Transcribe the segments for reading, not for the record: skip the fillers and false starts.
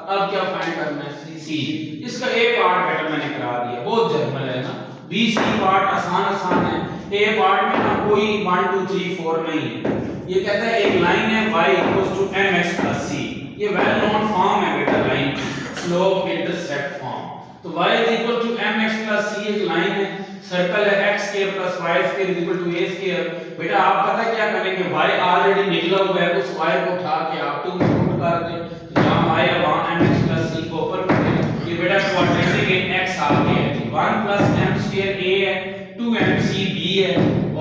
अब क्या फाइंड करना है सी। इसका ए पार्ट बेटा मैंने करा दिया, बहुत जनरल है ना। बी सी पार्ट आसान है। ए पार्ट में ना कोई 1 2 3 4 नहीं है। ये कहता है एक लाइन है y = mx + c। ये वेल नोन फॉर्म है बेटा लाइन की, स्लोप इंटरसेप्ट फॉर्म। तो y = mx + c एक लाइन है, सर्कल है x² + y² = a²। बेटा आप पता क्या करेंगे, y ऑलरेडी निकला हुआ है, उस y को उठा के आप 2 में पुट कर दें। जहां y है वहां mx + c को ऊपर कर दें। ये बेटा क्वाड्रेटिक इन x आ गया है। 1 + m² a है, 2mc b है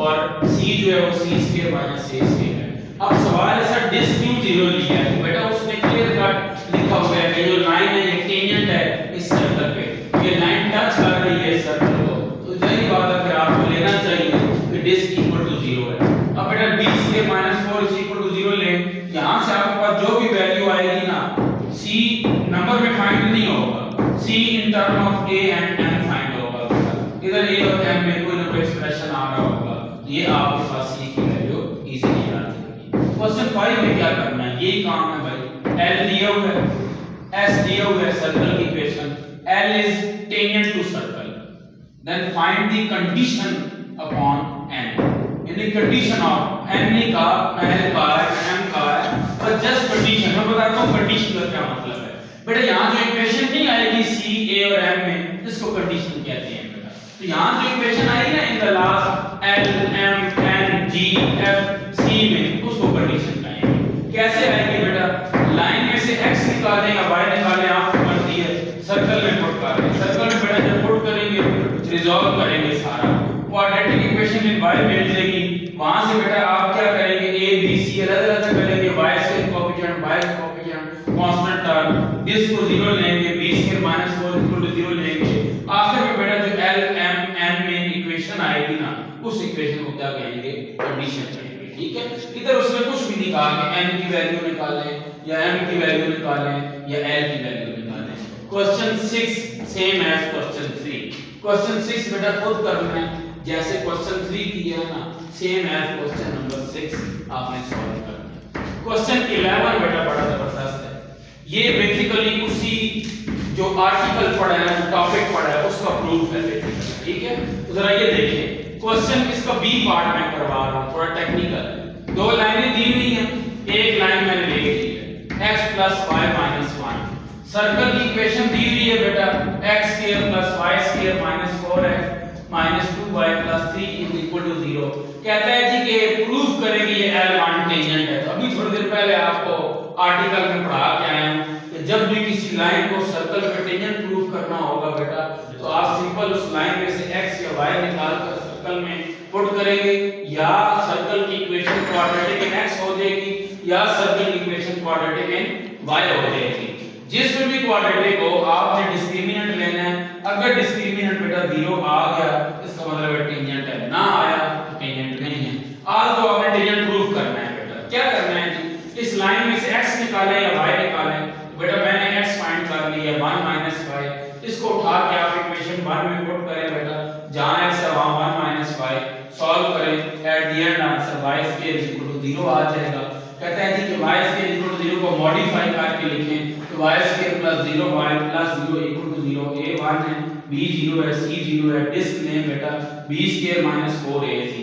और c जो है वो c² - a² है। अब सवाल है सर डिस्क क्यों 0 लिया है? तो बेटा उसने क्लियर कट लिखा हुआ है कि जो लाइन है ये टेंजेंट है इस सर्कल पे, ये लाइन टच कर रही है इस सर्कल को, तो सही बात है फिर आपको लेना चाहिए कि डिस्क = 0 है। अब बेटा b² - 4 = 0 लें। यहां से आपके पास जो भी वैल्यू आएगी ना, c नंबर में फाइंड नहीं होगा, c in term of a and m find होगा। इधर a और m में कोई ना कोई एक्सप्रेशन आ रहा होगा, ये आपके पास c की वैल्यू इजीली आ जाएगी। क्वेश्चन 5 में क्या करना है, यही काम है भाई। l दिया हुआ है, s दिया हुआ है, सर्कल की equation l is tangent to circle, then find the condition upon n। यानी कंडीशन ऑफ n नहीं का, l का है, m का है, पर जस्ट कंडीशन। मैं बताता हूं कंडीशन का क्या मतलब है। बेटा यहां जो इक्वेशन नहीं आएगी c a और m में, इसको कंडीशन कहते हैं बेटा। तो यहां जो इक्वेशन आएगी ना in the last l m n g f c में, उसको कंडीशन कहेंगे। कैसे आएगी बेटा, लाइन में से x निकालें या y निकालें, आपको मर्जी है, सर्कल में पुट करें। सर्कल में बेटा जब पुट करेंगे रिजॉल्व करेंगे सारा, क्वाड्रेटिक इक्वेशन में y मिल जाएगी। वहां से बेटा आप क्या करेंगे, a b c अलग-अलग करेंगे, y से कोएफिशिएंट y से कोएफिशिएंट कांस्टेंट टर्म, दिस को 0 लेंगे, b² - 4 = 0 लेंगे। आखिर में बेटा जो l m n में इक्वेशन आएगी ना, उस इक्वेशन को क्या कहेंगे, कंडीशन कहेंगे। ठीक है, इधर उसने कुछ भी नहीं कहा कि n की वैल्यू निकालें या m की वैल्यू निकालें या l की वैल्यू निकालें। Question 6 same as question 3। Question 6 बेटा खुद करना है, जैसे क्वेश्चन 3 किया है ना, सेम एज क्वेश्चन नंबर 6 आपने सॉल्व करना है। क्वेश्चन 11 बेटा बड़ा जबरदस्त है। ये बेसिकली उसी जो आर्टिकल पढ़ा है, टॉपिक पढ़ा है, उसका प्रूफ है बेसिकली। ठीक है, तो जरा ये देखिए क्वेश्चन, इसका बी पार्ट मैं करवा रहा हूं, थोड़ा टेक्निकल। दो लाइनें दी हुई हैं, एक लाइन मैंने ले ली है x + y - 1। सर्कल की इक्वेशन दी हुई है बेटा x² + y² - 4x - 2y + 3 = 0। कहता है जी कि प्रूफ करेंगे ये L1 टेंजेंट है। तो अभी थोड़ी देर पहले आपको आर्टिकल में पढ़ा के आए हैं कि जब भी किसी लाइन को सर्कल पे टेंजेंट प्रूफ करना होगा बेटा, तो आप सिंपल उस लाइन में से x या y निकाल कर सर्कल में पुट करेंगे, या सर्कल की इक्वेशन क्वाड्रेटिक इन x हो जाएगी या सर्कल की इक्वेशन क्वाड्रेटिक इन y हो जाएगी। जिसमें भी क्वाड्रेटिक हो आपने डिस्क्रिमिनेंट लेना है। अगर डिस्क्रिमिनेंट बेटा 0 आ गया इसका मतलब है टेंजेंट है, ना आया तो टेंजेंट नहीं है। आज तो आपने टेंजेंट प्रूफ करना है बेटा। क्या करना है जी, इस लाइन में से x निकालें या y निकालें। बेटा मैंने x फाइंड कर लिया 1 - y, इसको उठा के आप इक्वेशन 1 में पुट करें बेटा, जहां x है वहां 1 - y सॉल्व करें। At the end answer y² = 0 आ जाएगा। कहता है जी कि y² = 0 को मॉडिफाई करके लिखें, तो y² + 0 y + 0 = 0। a 1 है, b 0 है, c 0 है। डिस्क नेम बेटा b² - 4ac,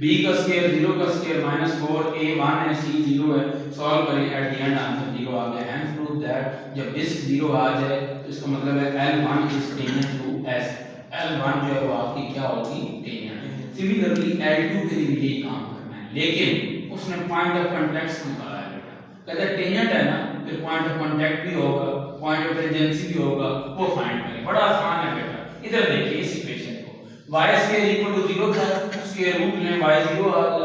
b का स्क्वायर 0 का स्क्वायर -4, a 1 है, c 0 है। सॉल्व करें, एट द एंड आंसर 0 आ गया। एंड प्रूव दैट जब डिस्क 0 आ जाए तो इसका मतलब है L1 is tangent to S। L1 जो है वो आपकी क्या होगी, टेंजेंट। सिमिलरली L2 के लिए भी यही काम करना है, लेकिन उसने पॉइंट ऑफ कांटेक्ट निकाला है बेटा। कहता है टेंजेंट है ना, फिर पॉइंट ऑफ कांटेक्ट भी होगा, पॉइंट ऑफ टेंजेंसी भी होगा, वो फाइंड करें। बड़ा आसान है बेटा। इधर देखिए इस इक्वेशन को, y² = 0 था, स्क्वायर रूट लें, y 0 आ गया,